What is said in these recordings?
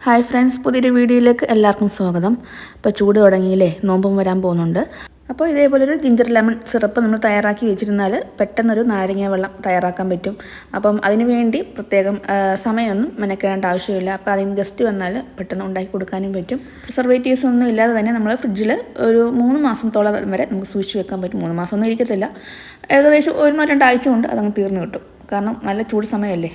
Hi friends, പുതിയൊരു വീഡിയോയിലേക്ക് എല്ലാവർക്കും സ്വാഗതം. ഇപ്പോൾ ചൂട് തുടങ്ങിയില്ലേ, നോമ്പും വരാൻ പോകുന്നുണ്ട്. അപ്പോൾ ഇതേപോലൊരു ജിഞ്ചർ ലെമൺ സിറപ്പ് നമ്മൾ തയ്യാറാക്കി വെച്ചിരുന്നാൽ പെട്ടെന്നൊരു നാരങ്ങ വെള്ളം തയ്യാറാക്കാൻ പറ്റും. അപ്പം അതിന് വേണ്ടി പ്രത്യേകം സമയമൊന്നും മെനക്കെടേണ്ട ആവശ്യമില്ല. അപ്പോൾ അതിന് ഗസ്റ്റ് വന്നാൽ പെട്ടെന്ന് ഉണ്ടാക്കി കൊടുക്കാനും പറ്റും. പ്രിസർവേറ്റീവ്സ് ഒന്നും ഇല്ലാതെ തന്നെ നമ്മൾ ഫ്രിഡ്ജിൽ ഒരു 3 മാസത്തോളം വരെ നമുക്ക് സൂക്ഷിച്ച് വെക്കാൻ പറ്റും. 3 മാസമൊന്നും ഇരിക്കത്തില്ല, ഏകദേശം 1-2 ആഴ്ച കൊണ്ട് അതങ്ങ് തീർന്നു കിട്ടും. കാരണം നല്ല ചൂട് സമയമല്ലേ.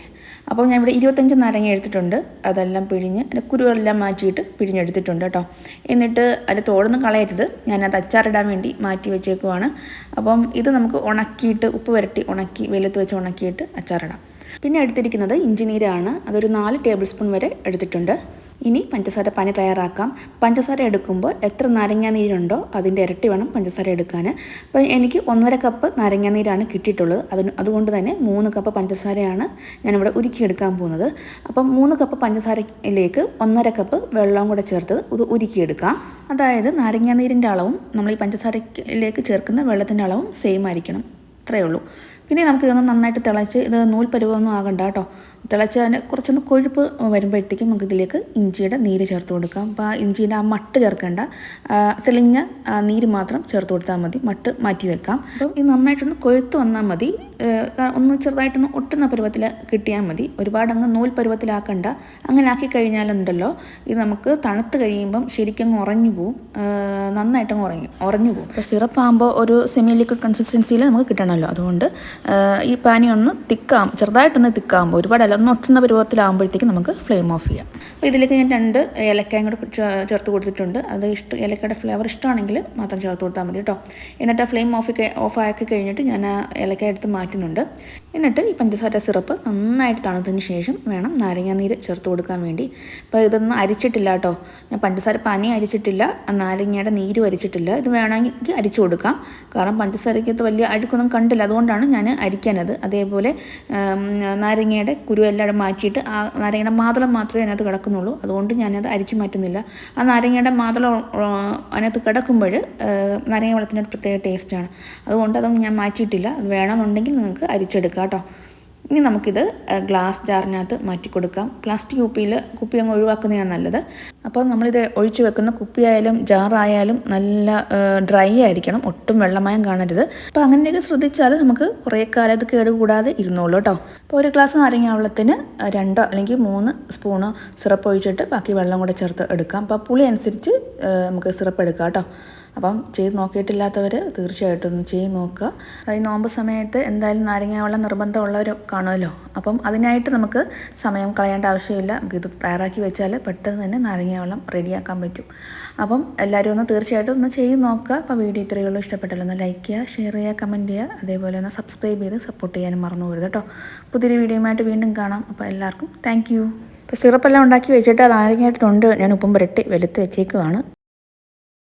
അപ്പോൾ ഞാൻ ഇവിടെ 25 നാരങ്ങ എടുത്തിട്ടുണ്ട്. അതെല്ലാം പിഴിഞ്ഞ് അതിൻ്റെ കുരുവെല്ലാം മാറ്റിയിട്ട് പിഴിഞ്ഞെടുത്തിട്ടുണ്ട് കേട്ടോ. എന്നിട്ട് അതിൽ തോടൊന്നും കളയരുത്. ഞാനത് അച്ചാറിടാൻ വേണ്ടി മാറ്റി വെച്ചേക്കുവാണ്. അപ്പം ഇത് നമുക്ക് ഉണക്കിയിട്ട് ഉപ്പ് പുരട്ടി ഉണക്കി വെയിലത്ത് വെച്ച് ഉണക്കിയിട്ട് അച്ചാറിടാം. പിന്നെ എടുത്തിരിക്കുന്നത് ഇഞ്ചിനീരാണ്. അതൊരു 4 ടേബിൾ സ്പൂൺ വരെ എടുത്തിട്ടുണ്ട്. ഇനി പഞ്ചസാര പാനി തയ്യാറാക്കാം. പഞ്ചസാര എടുക്കുമ്പോൾ എത്ര നാരങ്ങാ നീരുണ്ടോ അതിൻ്റെ ഇരട്ടി വേണം പഞ്ചസാര എടുക്കാൻ. അപ്പോൾ എനിക്ക് 1.5 കപ്പ് നാരങ്ങാ നീരാണ് കിട്ടിയിട്ടുള്ളത്. അതുകൊണ്ട് തന്നെ 3 കപ്പ് പഞ്ചസാരയാണ് ഞാനിവിടെ ഉരുക്കിയെടുക്കാൻ പോകുന്നത്. അപ്പം 3 കപ്പ് പഞ്ചസാരയിലേക്ക് 1.5 കപ്പ് വെള്ളവും കൂടെ ചേർത്ത് ഇത് ഉരുക്കിയെടുക്കാം. അതായത് നാരങ്ങാ നീരിൻ്റെ അളവും നമ്മൾ ഈ പഞ്ചസാരയിലേക്ക് ചേർക്കുന്ന വെള്ളത്തിൻ്റെ അളവും സെയിം ആയിരിക്കണം. അത്രയേ ഉള്ളൂ. പിന്നെ നമുക്കിതൊന്ന് നന്നായിട്ട് തിളച്ച്, ഇത് നൂൽ പരുവൊന്നും ആകണ്ട കേട്ടോ. തിളച്ച് അതിന് കുറച്ചൊന്ന് കൊഴുപ്പ് വരുമ്പോഴത്തേക്കും നമുക്കിതിലേക്ക് ഇഞ്ചിയുടെ നീര് ചേർത്ത് കൊടുക്കാം. അപ്പോൾ ആ ഇഞ്ചിയുടെ ആ മട്ട് ചേർക്കേണ്ട, തെളിഞ്ഞ നീര് മാത്രം ചേർത്ത് കൊടുത്താൽ മതി. മട്ട് മാറ്റി വെക്കാം. അപ്പം ഇത് നന്നായിട്ടൊന്ന് കൊഴുത്ത് വന്നാൽ മതി. ഒന്ന് ചെറുതായിട്ടൊന്ന് ഒട്ടുന്ന പരുവത്തിൽ കിട്ടിയാൽ മതി. ഒരുപാടങ്ങ് നൂൽ പരുവത്തിലാക്കണ്ട. അങ്ങനെ ആക്കി കഴിഞ്ഞാലുണ്ടല്ലോ ഇത് നമുക്ക് തണുത്ത് കഴിയുമ്പം ശരിക്കും ഉറഞ്ഞു പോവും, നന്നായിട്ടങ്ങ് ഉറഞ്ഞു പോവും. അപ്പോൾ സിറപ്പാകുമ്പോൾ ഒരു സെമി ലിക്വിഡ് കൺസിസ്റ്റൻസിയിൽ നമുക്ക് കിട്ടണമല്ലോ. അതുകൊണ്ട് ഈ പാനി ഒന്ന് ചെറുതായിട്ടൊന്ന് തിക്കാകുമ്പോൾ, ഒരുപാടല്ല, ഒന്ന് ഒട്ടുന്ന പരുവത്തിലാകുമ്പോഴത്തേക്കും നമുക്ക് ഫ്ലെയിം ഓഫ് ചെയ്യാം. അപ്പോൾ ഇതിലേക്ക് ഞാൻ 2 ഏലക്കായും കൂടെ ചേർത്ത് കൊടുത്തിട്ടുണ്ട്. അത് ഏലക്കയുടെ ഫ്ലേവർ ഇഷ്ടമാണെങ്കിൽ മാത്രം ചേർത്ത് കൊടുത്താൽ മതി കേട്ടോ. എന്നിട്ട് ആ ഫ്ലെയിം ഓഫ് ആക്കി കഴിഞ്ഞിട്ട് ഞാൻ ആ ഏലക്ക എടുത്ത് മാറ്റുന്നുണ്ട്. എന്നിട്ട് ഈ പഞ്ചസാര സിറപ്പ് നന്നായിട്ട് തണുത്തതിന് ശേഷം വേണം നാരങ്ങാ നീര് ചേർത്ത് കൊടുക്കാൻ വേണ്ടി. അപ്പോൾ ഇതൊന്നും അരിച്ചിട്ടില്ല കേട്ടോ. ഞാൻ പഞ്ചസാര പാനി അരിച്ചിട്ടില്ല, നാരങ്ങയുടെ നീര് അരിച്ചിട്ടില്ല. ഇത് വേണമെങ്കിൽ അരിച്ചു കൊടുക്കാം. കാരണം പഞ്ചസാരയ്ക്കകത്ത് വലിയ അഴുക്കൊന്നും കണ്ടില്ല, അതുകൊണ്ടാണ് ഞാൻ അരിക്കാനത്. അതേപോലെ നാരങ്ങയുടെ കുരുവെല്ലാം മാറ്റിയിട്ട് ആ നാരങ്ങയുടെ മാതളം മാത്രമേ അതിനകത്ത് കിടക്കുന്നുള്ളൂ. അതുകൊണ്ട് ഞാനത് അരിച്ചു മാറ്റുന്നില്ല. ആ നാരങ്ങയുടെ മാതളം അതിനകത്ത് കിടക്കുമ്പോൾ നാരങ്ങ വെള്ളത്തിൻ്റെ ഒരു പ്രത്യേക ടേസ്റ്റാണ്. അതുകൊണ്ട് അതൊന്നും ഞാൻ മാറ്റിയിട്ടില്ല. അത് വേണമെന്നുണ്ടെങ്കിൽ നിങ്ങൾക്ക് അരിച്ചെടുക്കാം കേട്ടോ. ഇനി നമുക്കിത് ഗ്ലാസ് ജാറിനകത്ത് മാറ്റി കൊടുക്കാം. പ്ലാസ്റ്റിക് കുപ്പി അങ്ങ് ഒഴിവാക്കുന്നതാണ് നല്ലത്. അപ്പോൾ നമ്മളിത് ഒഴിച്ച് വെക്കുന്ന കുപ്പിയായാലും ജാറായാലും നല്ല ഡ്രൈ ആയിരിക്കണം, ഒട്ടും വെള്ളമയം കാണരുത്. അപ്പോൾ അങ്ങനെയൊക്കെ ശ്രദ്ധിച്ചാൽ നമുക്ക് കുറേ കാലം ഇത് കേടുകൂടാതെ ഇരുന്നോളൂ കേട്ടോ. അപ്പോൾ ഒരു ഗ്ലാസ് നാരങ്ങ വെള്ളത്തിന് 2 അല്ലെങ്കിൽ 3 സ്പൂണ് സിറപ്പ് ഒഴിച്ചിട്ട് ബാക്കി വെള്ളം കൂടെ ചേർത്ത് എടുക്കാം. അപ്പോൾ പുളി അനുസരിച്ച് നമുക്ക് സിറപ്പ് എടുക്കാം കേട്ടോ. അപ്പം ചെയ്ത് നോക്കിയിട്ടില്ലാത്തവർ തീർച്ചയായിട്ടും ഒന്ന് ചെയ്ത് നോക്കുക. ഈ നോമ്പ് സമയത്ത് എന്തായാലും നാരങ്ങ വെള്ളം നിർബന്ധമുള്ളവർ കാണുമല്ലോ. അപ്പം അതിനായിട്ട് നമുക്ക് സമയം കളയേണ്ട ആവശ്യമില്ല. നമുക്കിത് തയ്യാറാക്കി വെച്ചാൽ പെട്ടെന്ന് തന്നെ നാരങ്ങ വെള്ളം റെഡിയാക്കാൻ പറ്റും. അപ്പം എല്ലാവരും ഒന്ന് തീർച്ചയായിട്ടും ഒന്ന് ചെയ്ത് നോക്കുക. അപ്പോൾ വീഡിയോ ഇത്രയേ ഉള്ളൂ. ഇഷ്ടപ്പെട്ടല്ലോ ഒന്ന് ലൈക്ക് ചെയ്യുക, ഷെയർ ചെയ്യുക, കമൻറ്റ് ചെയ്യുക. അതേപോലെ ഒന്ന് സബ്സ്ക്രൈബ് ചെയ്ത് സപ്പോർട്ട് ചെയ്യാനും മറന്നു പോകരുത് കേട്ടോ. പുതിയൊരു വീഡിയോയുമായിട്ട് വീണ്ടും കാണാം. അപ്പോൾ എല്ലാവർക്കും താങ്ക് യു. ഇപ്പോൾ സിറപ്പെല്ലാം ഉണ്ടാക്കി വെച്ചിട്ട് അത് നാരങ്ങയായിട്ട് തൊണ്ട് ഞാൻ ഉപ്പും പുരട്ടി വെളുത്ത് വെച്ചേക്കുവാണ്.